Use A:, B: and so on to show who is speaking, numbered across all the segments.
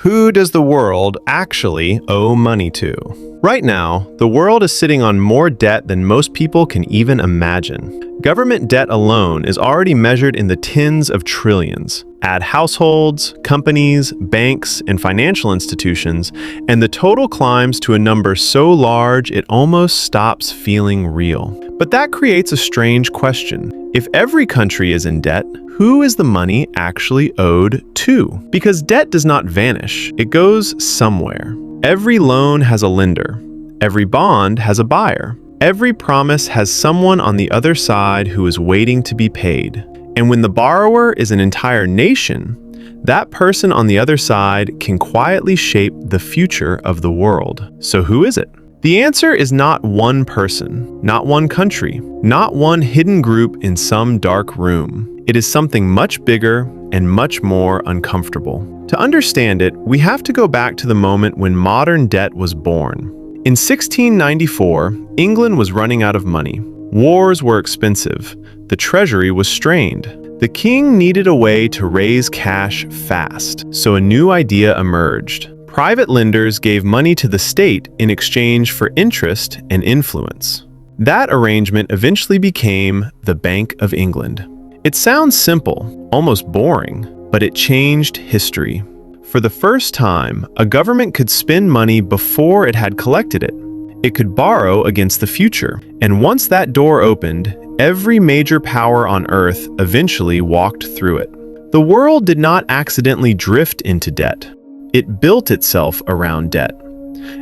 A: Who does the world actually owe money to? Right now, the world is sitting on more debt than most people can even imagine. Government debt alone is already measured in the tens of trillions. Add households, companies, banks, and financial institutions, and the total climbs to a number so large it almost stops feeling real. But that creates a strange question. If every country is in debt, who is the money actually owed to? Because debt does not vanish, it goes somewhere. Every loan has a lender. Every bond has a buyer. Every promise has someone on the other side who is waiting to be paid. And when the borrower is an entire nation, that person on the other side can quietly shape the future of the world. So who is it? The answer is not one person, not one country, not one hidden group in some dark room. It is something much bigger and much more uncomfortable. To understand it, we have to go back to the moment when modern debt was born. In 1694, England was running out of money. Wars were expensive. The treasury was strained. The king needed a way to raise cash fast, so a new idea emerged. Private lenders gave money to the state in exchange for interest and influence. That arrangement eventually became the Bank of England. It sounds simple, almost boring, but it changed history. For the first time, a government could spend money before it had collected it. It could borrow against the future. And once that door opened, every major power on earth eventually walked through it. The world did not accidentally drift into debt. It built itself around debt.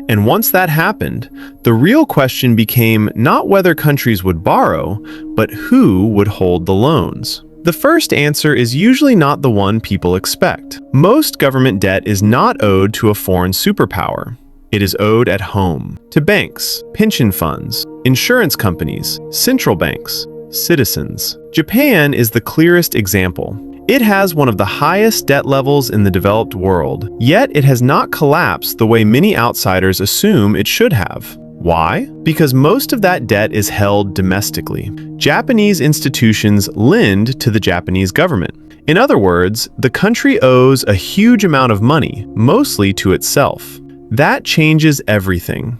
A: And once that happened, the real question became not whether countries would borrow, but who would hold the loans. The first answer is usually not the one people expect. Most government debt is not owed to a foreign superpower. It is owed at home, to banks, pension funds, insurance companies, central banks, citizens. Japan is the clearest example. It has one of the highest debt levels in the developed world, yet it has not collapsed the way many outsiders assume it should have. Why? Because most of that debt is held domestically. Japanese institutions lend to the Japanese government. In other words, the country owes a huge amount of money, mostly to itself. That changes everything.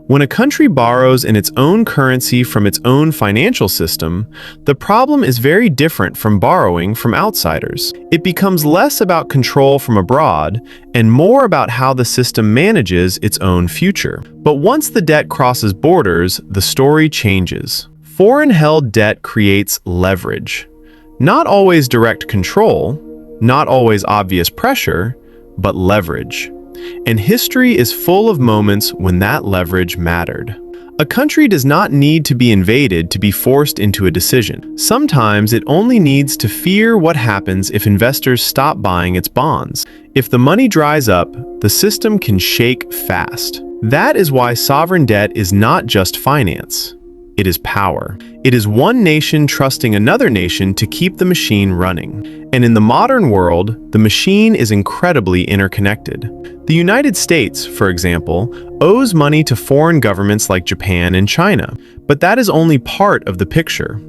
A: When a country borrows in its own currency from its own financial system, the problem is very different from borrowing from outsiders. It becomes less about control from abroad and more about how the system manages its own future. But once the debt crosses borders, the story changes. Foreign-held debt creates leverage. Not always direct control, not always obvious pressure, but leverage. And history is full of moments when that leverage mattered. A country does not need to be invaded to be forced into a decision. Sometimes it only needs to fear what happens if investors stop buying its bonds. If the money dries up, the system can shake fast. That is why sovereign debt is not just finance. It is power. It is one nation trusting another nation to keep the machine running. And in the modern world, the machine is incredibly interconnected. The United States, for example, owes money to foreign governments like Japan and China, but that is only part of the picture.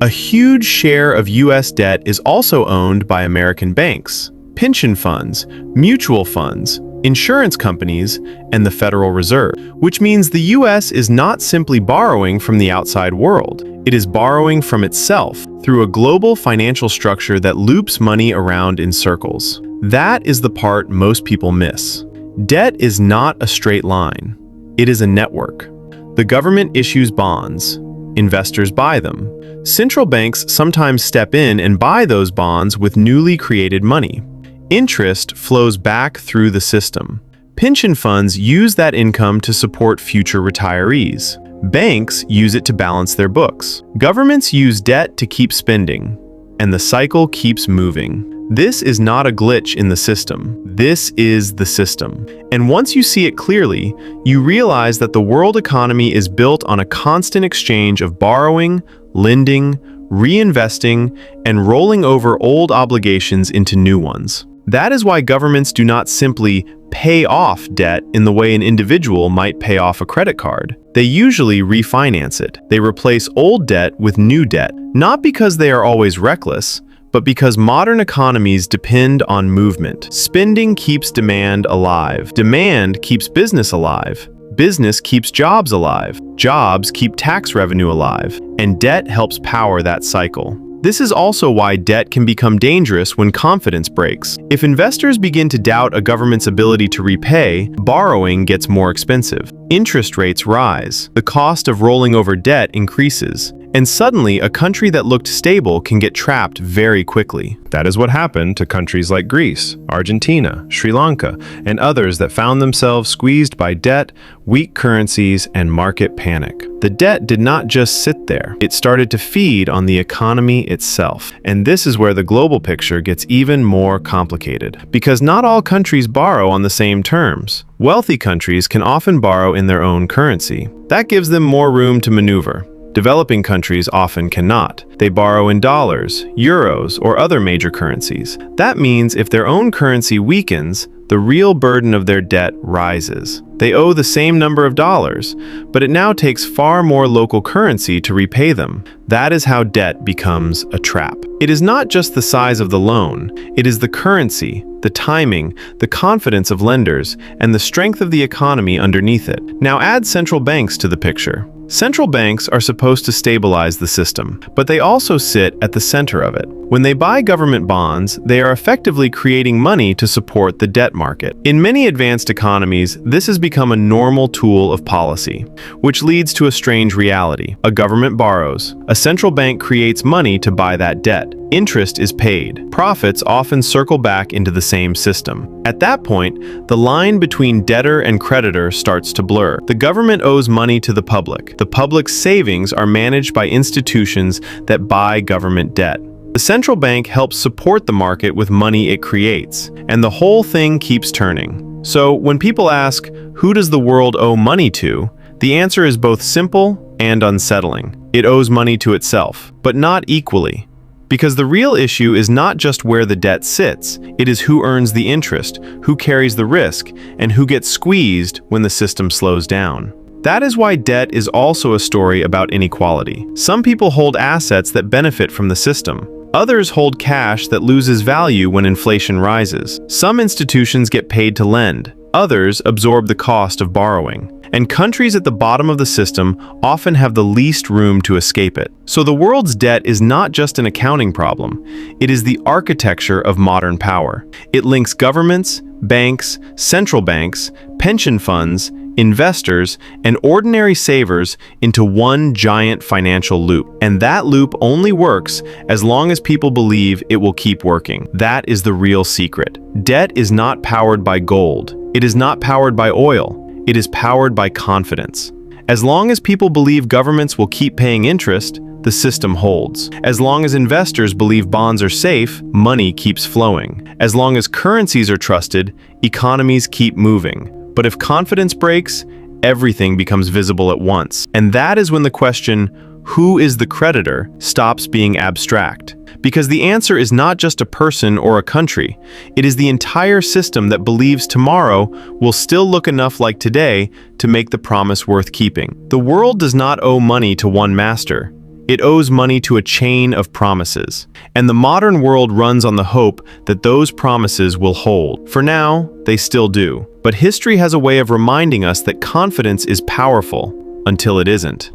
A: A huge share of U.S. debt is also owned by American banks, pension funds, mutual funds, insurance companies, and the Federal Reserve, which means the U.S. is not simply borrowing from the outside world. It is borrowing from itself through a global financial structure that loops money around in circles. That is the part most people miss. Debt is not a straight line. It is a network. The government issues bonds. Investors buy them. Central banks sometimes step in and buy those bonds with newly created money. Interest flows back through the system. Pension funds use that income to support future retirees. Banks use it to balance their books. Governments use debt to keep spending, and the cycle keeps moving. This is not a glitch in the system. This is the system. And once you see it clearly, you realize that the world economy is built on a constant exchange of borrowing, lending, reinvesting, and rolling over old obligations into new ones. That is why governments do not simply pay off debt in the way an individual might pay off a credit card. They usually refinance it. They replace old debt with new debt, not because they are always reckless, but because modern economies depend on movement. Spending keeps demand alive. Demand keeps business alive. Business keeps jobs alive. Jobs keep tax revenue alive. And debt helps power that cycle. This is also why debt can become dangerous when confidence breaks. If investors begin to doubt a government's ability to repay, borrowing gets more expensive. Interest rates rise. The cost of rolling over debt increases. And suddenly, a country that looked stable can get trapped very quickly. That is what happened to countries like Greece, Argentina, Sri Lanka, and others that found themselves squeezed by debt, weak currencies, and market panic. The debt did not just sit there. It started to feed on the economy itself. And this is where the global picture gets even more complicated, because not all countries borrow on the same terms. Wealthy countries can often borrow in their own currency. That gives them more room to maneuver. Developing countries often cannot. They borrow in dollars, euros, or other major currencies. That means if their own currency weakens, the real burden of their debt rises. They owe the same number of dollars, but it now takes far more local currency to repay them. That is how debt becomes a trap. It is not just the size of the loan, it is the currency, the timing, the confidence of lenders, and the strength of the economy underneath it. Now add central banks to the picture. Central banks are supposed to stabilize the system, but they also sit at the center of it. When they buy government bonds, they are effectively creating money to support the debt market. In many advanced economies, this has become a normal tool of policy, which leads to a strange reality. A government borrows. A central bank creates money to buy that debt. Interest is paid. Profits often circle back into the same system. At that point, the line between debtor and creditor starts to blur. The government owes money to the public. The public's savings are managed by institutions that buy government debt. The central bank helps support the market with money it creates, and the whole thing keeps turning. So when people ask, who does the world owe money to? The answer is both simple and unsettling. It owes money to itself, but not equally. Because the real issue is not just where the debt sits, it is who earns the interest, who carries the risk, and who gets squeezed when the system slows down. That is why debt is also a story about inequality. Some people hold assets that benefit from the system. Others hold cash that loses value when inflation rises. Some institutions get paid to lend. Others absorb the cost of borrowing. And countries at the bottom of the system often have the least room to escape it. So the world's debt is not just an accounting problem. It is the architecture of modern power. It links governments, banks, central banks, pension funds, investors, and ordinary savers into one giant financial loop. And that loop only works as long as people believe it will keep working. That is the real secret. Debt is not powered by gold. It is not powered by oil. It is powered by confidence. As long as people believe governments will keep paying interest, the system holds. As long as investors believe bonds are safe, money keeps flowing. As long as currencies are trusted, economies keep moving. But if confidence breaks, everything becomes visible at once. And that is when the question, who is the creditor, stops being abstract. Because the answer is not just a person or a country. It is the entire system that believes tomorrow will still look enough like today to make the promise worth keeping. The world does not owe money to one master. It owes money to a chain of promises. And the modern world runs on the hope that those promises will hold. For now, they still do. But history has a way of reminding us that confidence is powerful until it isn't.